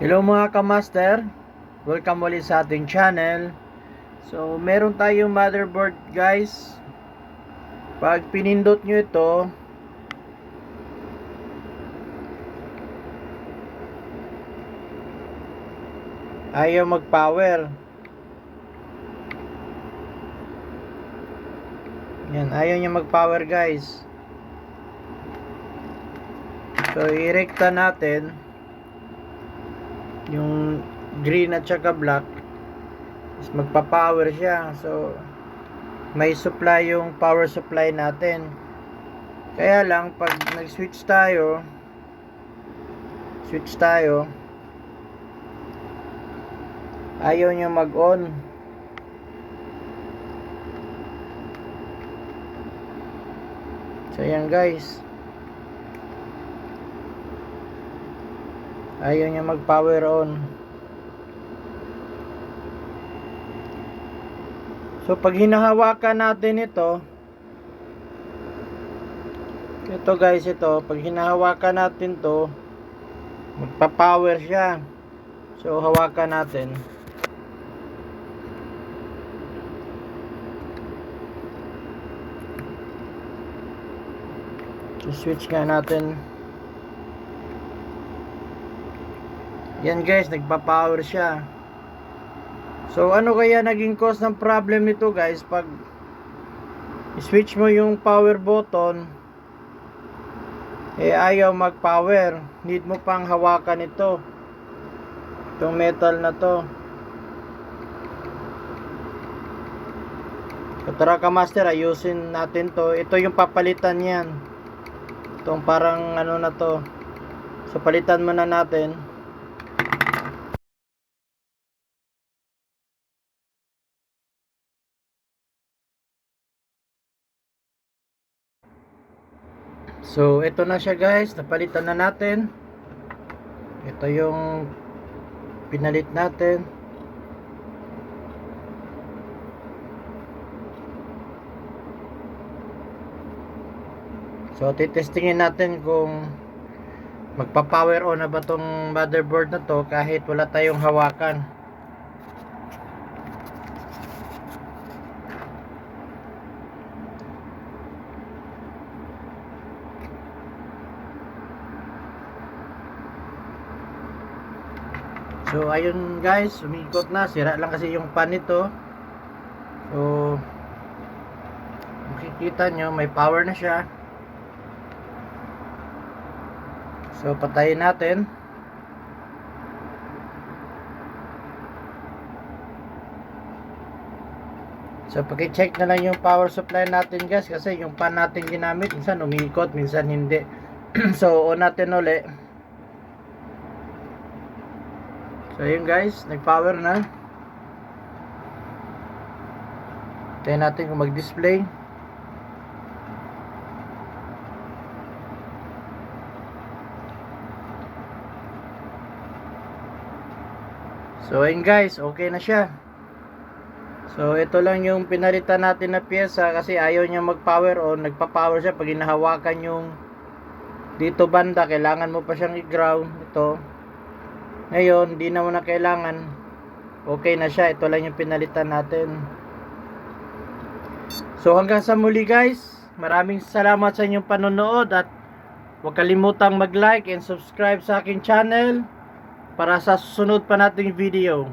Hello mga kamaster, welcome ulit sa ating channel. So meron tayong motherboard guys. Pag pinindot nyo ito, ayaw mag power. Yan, ayaw niya mag power guys. So irekta natin yung green at saka black, magpa-power siya. So may supply yung power supply natin. Kaya lang pag nag-switch tayo, ayaw niya mag-on. So yan guys, ayaw niya mag power on. So pag hinahawakan natin ito guys, pag hinahawakan natin to, magpa-power siya. So hawakan natin. I-switch nga natin. Yan guys, nagpa-power siya. So ano kaya naging cause ng problem nito guys? Pag i-switch mo yung power button, ayaw mag-power. Need mo pang hawakan ito, itong metal na to. So tara ka master, ayusin natin to. Ito yung papalitan yan, itong parang ano na to. So palitan muna natin. So ito na siya guys, napalitan na natin. Ito yung pinalit natin. So titestingin natin kung magpa-power on na ba tong motherboard na to kahit wala tayong hawakan. So ayun guys, umikot na, sira lang kasi yung pan nito. So makikita nyo may power na siya. So patayin natin. So paki-check na lang yung power supply natin guys, kasi yung pan natin ginamit minsan umiikot, minsan hindi. So on natin ulit. So yun guys, nag-power na. Tayo natin kung mag-display. So ayun guys, okay na siya. So ito lang yung pinalitan natin na pyesa kasi ayaw niya mag-power on. Nagpa-power siya pag hinahawakan yung dito banda, kailangan mo pa siyang i-ground. Ito ngayon, di na mo na kailangan. Okay na siya. Ito lang yung pinalitan natin. So hanggang sa muli guys, maraming salamat sa inyong panonood at huwag kalimutang mag-like and subscribe sa aking channel para sa susunod pa nating video.